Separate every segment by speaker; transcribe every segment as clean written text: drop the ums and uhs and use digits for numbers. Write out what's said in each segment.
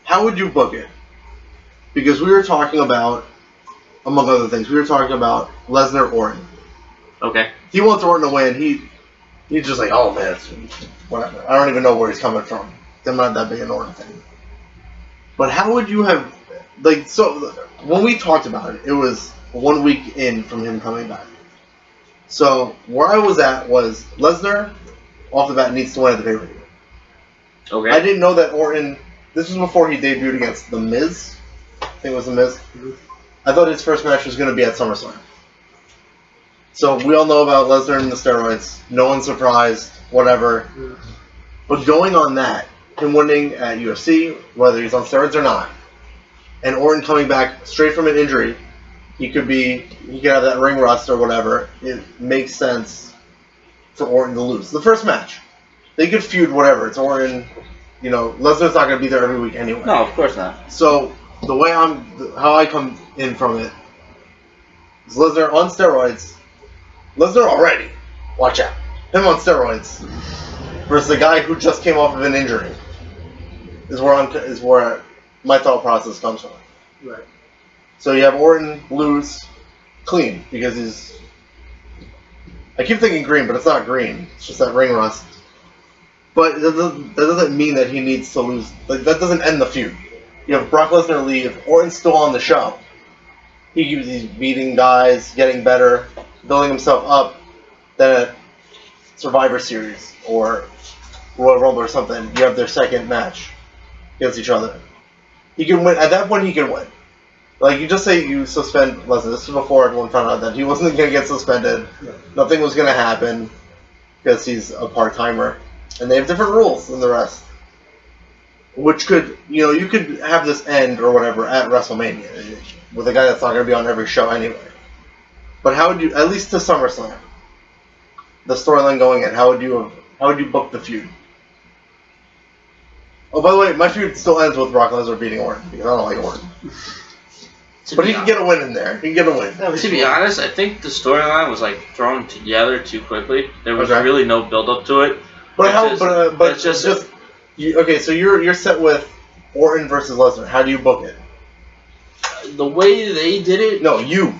Speaker 1: How would you book it? Because we were talking about, among other things, we were talking about Lesnar Orton.
Speaker 2: Okay.
Speaker 1: He wants Orton to win. He's just like, oh man, it's whatever. I don't even know where he's coming from. I'm not that big an Orton fan. But how would you have, like, so when we talked about it, it was 1 week in from him coming back. So where I was at was Lesnar, off the bat, needs to win at the pay-per-view.
Speaker 2: Okay.
Speaker 1: I didn't know that Orton, this was before he debuted against The Miz. I think it was The Miz. I thought his first match was going to be at SummerSlam. So we all know about Lesnar and the steroids. No one's surprised, whatever. But going on that, him winning at UFC, whether he's on steroids or not, and Orton coming back straight from an injury, he could have that ring rust or whatever. It makes sense for Orton to lose. The first match. They could feud whatever. It's Orton, Lesnar's not going to be there every week anyway.
Speaker 2: No, of course not.
Speaker 1: So the way how I come in from it is Lesnar on steroids. Lesnar already, watch out. Him on steroids versus the guy who just came off of an injury is where my thought process comes from.
Speaker 3: Right.
Speaker 1: So you have Orton lose clean because he's. I keep thinking green, but it's not green. It's just that ring rust. But that doesn't mean that he needs to lose. Like, that doesn't end the feud. You have Brock Lesnar leave. Orton's still on the show. He's beating guys, getting better, building himself up. Then at Survivor Series or Royal Rumble or something, you have their second match against each other. He can win. At that point, he can win. Like, you just say you suspend Lesnar. This was before everyone found out that he wasn't going to get suspended.
Speaker 3: Yeah.
Speaker 1: Nothing was going to happen because he's a part-timer. And they have different rules than the rest. Which could, you could have this end or whatever at WrestleMania with a guy that's not going to be on every show anyway. But how would you, at least to SummerSlam, the storyline going in, how would you book the feud? Oh, by the way, my feud still ends with Brock Lesnar beating Orton because I don't like Orton. But he can get a win in there. He can get a win.
Speaker 2: To be honest, I think the storyline was like thrown together too quickly. There was really no build up to it.
Speaker 1: But okay, so you're set with Orton versus Lesnar. How do you book it?
Speaker 2: The way they did it.
Speaker 1: No, you.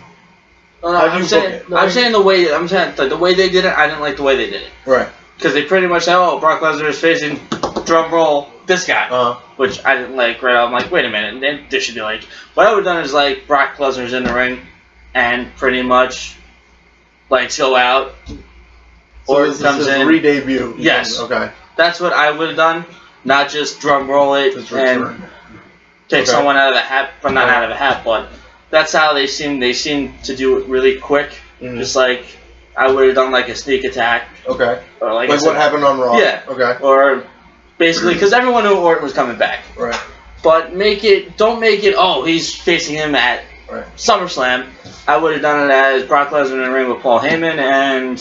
Speaker 1: How do you book it?
Speaker 2: I'm saying the way they did it. I didn't like the way they did it.
Speaker 1: Right.
Speaker 2: Because they pretty much said, "Oh, Brock Lesnar is facing drum roll this guy," which I didn't like. Right, I'm like, wait a minute. And then they should be like, what I would have done is like Brock Lesnar's in the ring, and pretty much lights go out.
Speaker 1: So Orton comes in. Re-debut.
Speaker 2: Yes.
Speaker 1: Okay.
Speaker 2: That's what I would have done. Not just drum roll it and take someone out of the hat, but not out of the hat, but that's how they seem to do it really quick. Mm-hmm. Just like I would have done like a sneak attack.
Speaker 1: Okay.
Speaker 2: Or like
Speaker 1: what happened on Raw.
Speaker 2: Yeah.
Speaker 1: Okay.
Speaker 2: Or basically, because everyone knew Orton was coming back.
Speaker 1: Right.
Speaker 2: But don't make it, oh, he's facing him at SummerSlam. I would have done it as Brock Lesnar in the ring with Paul Heyman and,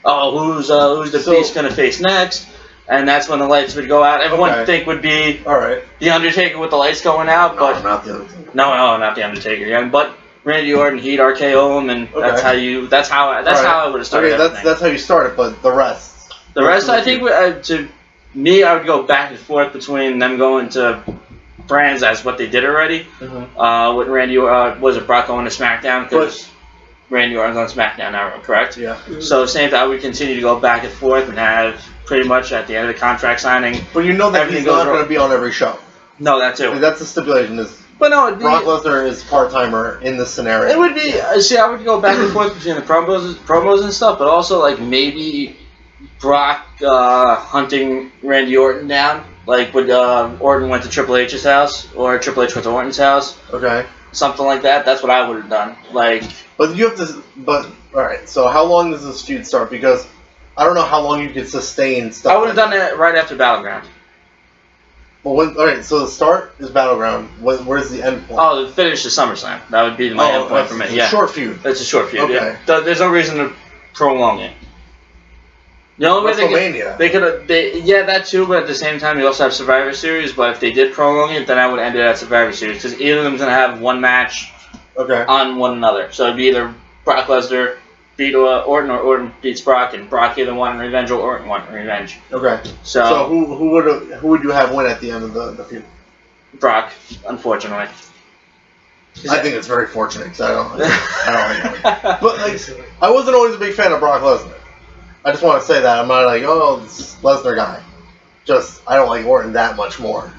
Speaker 2: who's the beast going to face next? And that's when the lights would go out. Everyone would think would be The Undertaker with the lights going out, but
Speaker 1: not the Undertaker.
Speaker 2: No, not the Undertaker. Yeah, but Randy Orton, he'd RKO him, and that's how I would have started.
Speaker 1: Okay, that's how you start it. But the rest.
Speaker 2: The rest, I think, to me, I would go back and forth between them going to brands as what they did already. Mm-hmm. With Randy, was it Brock going to SmackDown? Because Randy Orton's on SmackDown now, correct?
Speaker 1: Yeah.
Speaker 2: So same thing, I would continue to go back and forth and have pretty much at the end of the contract signing.
Speaker 1: But you know that he's not going to be on every show.
Speaker 2: No, that too.
Speaker 1: That's the stipulation.
Speaker 2: But no, it'd be,
Speaker 1: Brock Lesnar is part-timer in this scenario.
Speaker 2: It would be, I would go back and forth between the promos and stuff, but also like maybe Brock hunting Randy Orton down. Like when Orton went to Triple H's house, or Triple H went to Orton's house.
Speaker 1: Okay.
Speaker 2: Something like that. That's what I would have done.
Speaker 1: But you have to. But alright. So how long does this feud start? Because I don't know how long you could sustain stuff.
Speaker 2: I would have done it right after Battleground.
Speaker 1: Well, alright. So the start is Battleground. Where's the end point?
Speaker 2: Oh, the finish is SummerSlam. That would be my end point for me.
Speaker 1: It's a short feud.
Speaker 2: It's a short feud.
Speaker 1: Okay.
Speaker 2: Yeah. There's no reason to prolong it. The only way they could have, that too, but at the same time, you also have Survivor Series, but if they did prolong it, then I would end it at Survivor Series, because either of them's going to have one match on one another. So it'd be either Brock Lesnar beat Orton or Orton beats Brock, and Brock either wanted revenge or Orton wanted revenge.
Speaker 1: Okay.
Speaker 2: So
Speaker 1: who would you have win at the end of the feud?
Speaker 2: Brock, unfortunately.
Speaker 1: I think it's very fortunate because I don't like him. But like, I wasn't always a big fan of Brock Lesnar. I just want to say that I'm not like, oh, this Lesnar guy. Just I don't like Orton that much more.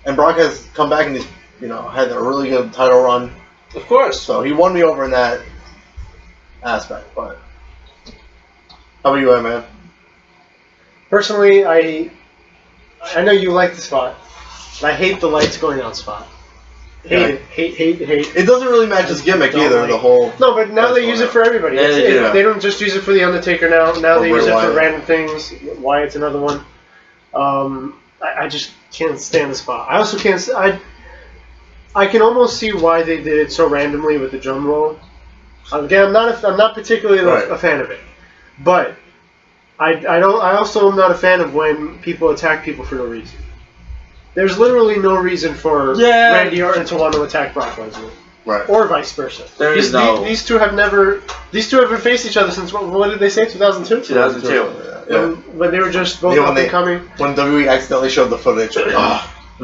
Speaker 1: And Brock has come back and he's had a really good title run.
Speaker 2: Of course.
Speaker 1: So he won me over in that aspect. But how about you, man?
Speaker 3: Personally, I know you like the spot, but I hate the lights going out spot. Hate it. It
Speaker 1: doesn't really match his gimmick either.
Speaker 3: Like
Speaker 1: the whole
Speaker 3: no, but now they use it for everybody. They don't just use it for the Undertaker now. Now they use it for random things. Wyatt's another one. I just can't stand the spot. I also can't. I can almost see why they did it so randomly with the drum roll. Again, I'm not particularly a fan of it, but I also am not a fan of when people attack people for no reason. There's literally no reason for Randy Orton to want to attack Brock Lesnar,
Speaker 1: right?
Speaker 3: Or vice versa. These two have been faced each other since what did they say? 2002.
Speaker 2: 2002.
Speaker 1: Yeah.
Speaker 3: When they were just both up and coming.
Speaker 1: When WWE accidentally showed the footage, we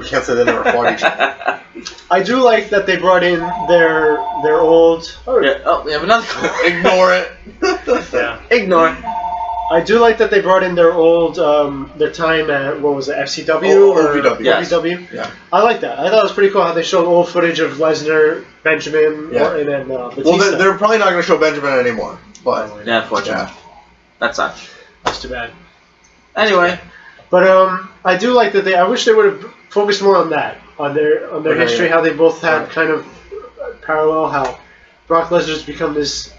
Speaker 1: can't say they never fought each other.
Speaker 3: I do like that they brought in their old.
Speaker 2: We have another.
Speaker 1: Ignore it.
Speaker 3: Yeah.
Speaker 2: Ignore it.
Speaker 3: I do like that they brought in their old, their time at, what was it, FCW or
Speaker 1: OVW?
Speaker 2: Yes.
Speaker 3: OVW?
Speaker 1: Yeah.
Speaker 3: I like that. I thought it was pretty cool how they showed old footage of Lesnar, Benjamin, Orton, and Batista.
Speaker 1: Well, they're probably not going to show Benjamin anymore. But
Speaker 2: yeah, unfortunately. That sucks.
Speaker 3: That's too bad.
Speaker 2: Anyway.
Speaker 3: But I do like that I wish they would have focused more on that, on their history, how they both had kind of parallel, how Brock Lesnar's become this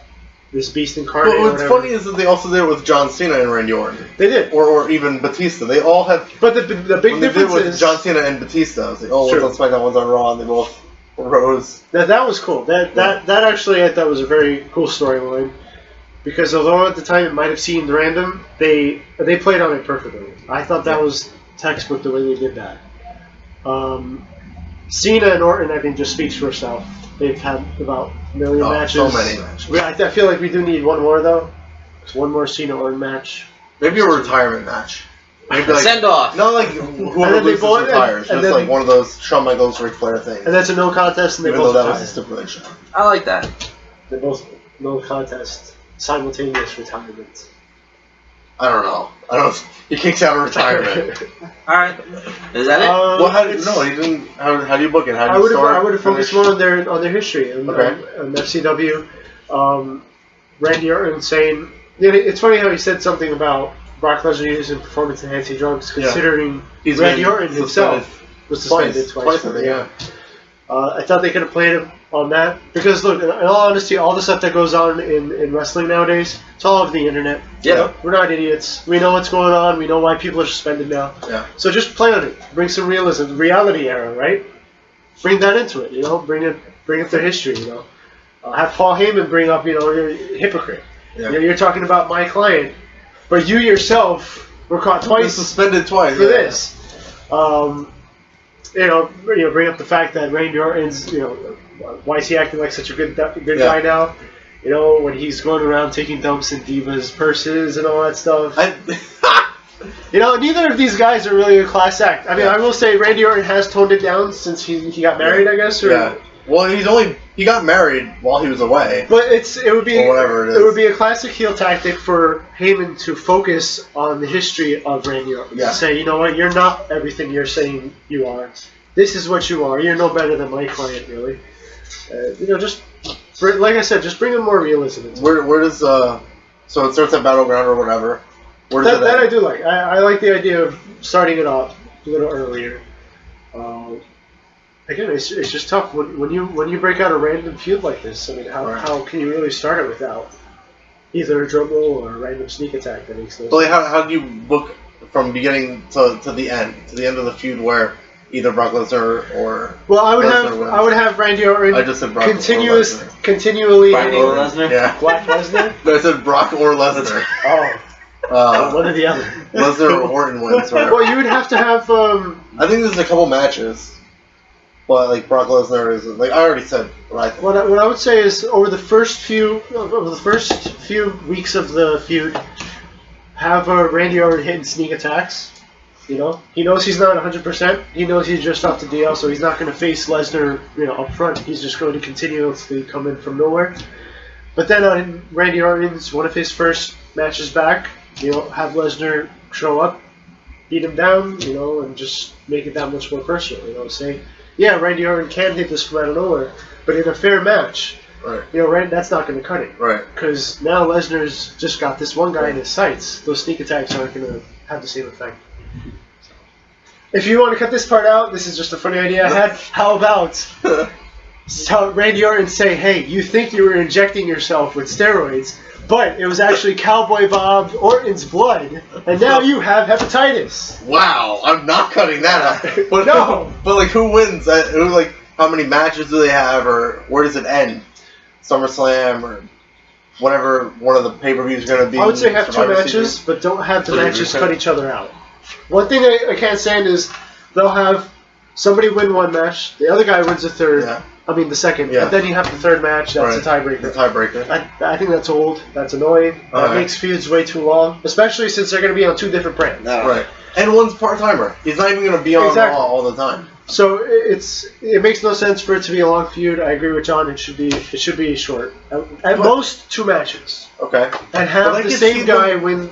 Speaker 3: beast incarnate.
Speaker 1: But what's funny is that they also did it with John Cena and Randy Orton.
Speaker 3: They did.
Speaker 1: Or even Batista. They all have.
Speaker 3: But the big difference
Speaker 1: with
Speaker 3: is
Speaker 1: John Cena and Batista. I was like, one's on SmackDown, one's on Raw, and they both rose.
Speaker 3: That was cool. That actually I thought was a very cool storyline. Because although at the time it might have seemed random, they played on it perfectly. I thought that was textbook the way they did that. Cena and Orton, I think, just speaks for itself. They've had about a million matches.
Speaker 1: So many matches.
Speaker 3: I feel like we do need one more, though. One more Cena Orton match.
Speaker 1: Maybe a retirement match. Maybe like,
Speaker 2: send off.
Speaker 1: Not like whoever loses retires. Just like one of those Shawn Michaels, Ric Flair things.
Speaker 3: And that's a no contest, and they
Speaker 1: Even
Speaker 3: both
Speaker 1: though that
Speaker 3: retire.
Speaker 1: was a stipulation.
Speaker 2: I like that.
Speaker 3: They're both no contest, simultaneous retirement.
Speaker 1: I don't know. He kicks out of retirement.
Speaker 2: All right. Is that it?
Speaker 1: Well, he didn't. How do you book it?
Speaker 3: I would have focused more on their history and FCW. Randy Orton saying, it's funny how he said something about Brock Lesnar using performance-enhancing drugs, considering Randy Orton himself was suspended twice. I thought they could have played him on that. Because, look, in all honesty, all the stuff that goes on in wrestling nowadays, it's all over the internet.
Speaker 2: Yeah.
Speaker 3: We're not idiots. We know what's going on. We know why people are suspended now.
Speaker 1: Yeah.
Speaker 3: So just play on it. Bring some realism. Reality era, right? Bring that into it, Bring up their history, Have Paul Heyman bring up, you're a hypocrite.
Speaker 1: Yeah.
Speaker 3: You're talking about my client, but you yourself were caught twice.
Speaker 1: Suspended twice.
Speaker 3: For this. Bring up the fact that Randy Orton's, why is he acting like such a good guy now? When he's going around taking dumps in divas' purses and all that stuff. Neither of these guys are really a class act. I mean, I will say Randy Orton has toned it down since he got married, I guess.
Speaker 1: Yeah. Well, he got married while he was away.
Speaker 3: But it would be
Speaker 1: whatever it is.
Speaker 3: It would be a classic heel tactic for Heyman to focus on the history of Randy Orton.
Speaker 1: Yeah.
Speaker 3: To say, you know what, you're not everything you're saying you are. This is what you are. You're no better than my client, really. Like I said, just bring in more realism.
Speaker 1: Where does so it starts at Battleground or whatever. Where does
Speaker 3: that I do like. I like the idea of starting it off a little earlier. Again, it's just tough when you break out a random feud like this. I mean, how can you really start it without either a drum roll or a random sneak attack that makes no sense?
Speaker 1: Well, how do you book from beginning to the end of the feud where either Brock Lesnar or
Speaker 3: I would have Randy Orton.
Speaker 1: I just said Brock
Speaker 3: continually
Speaker 2: Brock
Speaker 3: hitting
Speaker 2: or Lesnar.
Speaker 3: Yeah. Brock Lesnar.
Speaker 1: No, I said Brock or Lesnar.
Speaker 3: One or the other.
Speaker 1: Lesnar or Orton wins.
Speaker 3: Well, you would have to have.
Speaker 1: I think there's a couple matches. But like Brock Lesnar is like I already said what I think.
Speaker 3: What I would say is over the first few weeks of the feud, have Randy Orton hitting sneak attacks. You know, he knows he's not 100%. He knows he's just off the DL, so he's not going to face Lesnar, up front. He's just going to continuously come in from nowhere. But then on Randy Orton's one of his first matches back, have Lesnar show up, beat him down, and just make it that much more personal. Say, yeah, Randy Orton can hit this from out of nowhere, but in a fair match,
Speaker 1: right.
Speaker 3: That's not going to cut it.
Speaker 1: Right.
Speaker 3: Because now Lesnar's just got this one guy in his sights. Those sneak attacks aren't going to have the same effect. If you want to cut this part out, this is just a funny idea I had. How about Randy Orton say, hey, you think you were injecting yourself with steroids, but it was actually Cowboy Bob Orton's blood, and now you have hepatitis.
Speaker 1: Wow, I'm not cutting that out. But
Speaker 3: no.
Speaker 1: But like, who wins? How many matches do they have, or where does it end? SummerSlam or whatever one of the pay-per-views is going to be.
Speaker 3: I would say have 2 matches, but don't have the matches cut each other out. One thing I can't stand is they'll have somebody win one match, the other guy wins the third.
Speaker 1: Yeah.
Speaker 3: I mean the second,
Speaker 1: yeah.
Speaker 3: and then you have the third match. That's a tiebreaker.
Speaker 1: The tiebreaker.
Speaker 3: I think that's old. That's annoying. That makes feuds way too long, especially since they're going to be on 2 different brands.
Speaker 1: Right. And one's part-timer. He's not even going to be on Raw all the time.
Speaker 3: So it makes no sense for it to be a long feud. I agree with John. It should be short. At most 2 matches.
Speaker 1: Okay.
Speaker 3: And have the same guy win.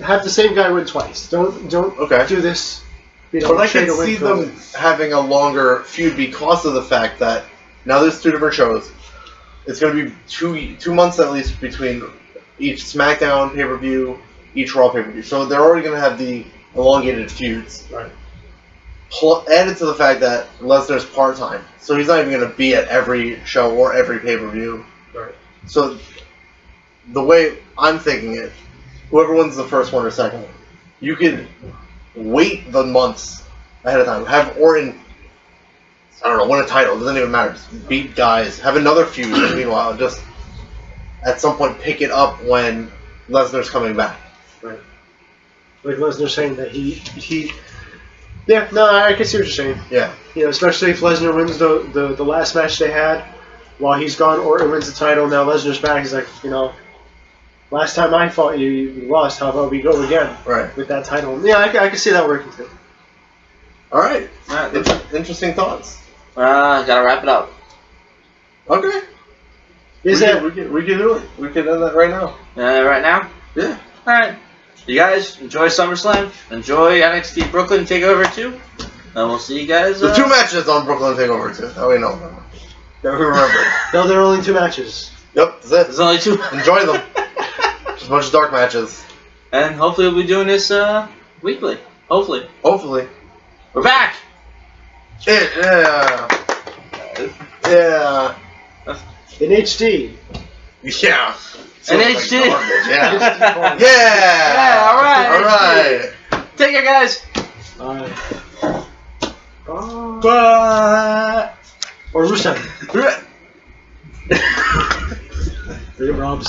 Speaker 3: Have the same guy win twice. Don't do this.
Speaker 1: But I can see them having a longer feud because of the fact that now there's 2 different shows. It's going to be 2 months at least between each SmackDown pay-per-view, each Raw pay-per-view. So they're already going to have the elongated feuds.
Speaker 3: Right.
Speaker 1: Added to the fact that Lesnar's part-time, so he's not even going to be at every show or every pay-per-view.
Speaker 3: Right.
Speaker 1: So the way I'm thinking it, whoever wins the first one or second one, you could wait the months ahead of time. Have Orton, I don't know, win a title. It doesn't even matter. Just beat guys. Have another feud. Meanwhile, just at some point pick it up when Lesnar's coming back.
Speaker 3: Right. Like Lesnar saying that he. Yeah, no, I can see what you're saying.
Speaker 1: Yeah.
Speaker 3: Especially if Lesnar wins the last match they had, while he's gone, Orton wins the title. Now Lesnar's back. He's like, last time I fought you, you lost. How about we go again?
Speaker 1: Right.
Speaker 3: With that title. Yeah, I can see that working too.
Speaker 1: All right. Interesting thoughts.
Speaker 2: Gotta wrap it up.
Speaker 1: Okay. We can do it. We can end that right now.
Speaker 2: Right now?
Speaker 1: Yeah.
Speaker 2: All right. You guys enjoy SummerSlam. Enjoy NXT Brooklyn TakeOver 2. And we'll see you guys.
Speaker 1: The 2 matches on Brooklyn TakeOver 2. That we know. That we remember.
Speaker 3: No, there are only 2 matches.
Speaker 1: Yep, that's it.
Speaker 2: There's only 2.
Speaker 1: Enjoy them. Just a bunch of dark matches.
Speaker 2: And hopefully we'll be doing this weekly. Hopefully. We're back.
Speaker 1: Yeah. Yeah.
Speaker 3: In HD.
Speaker 1: Yeah.
Speaker 2: In HD.
Speaker 1: Yeah. Yeah.
Speaker 2: Yeah. All
Speaker 1: right.
Speaker 2: Take care, guys.
Speaker 3: Bye.
Speaker 2: Bye.
Speaker 3: Or Rusev. Rob's.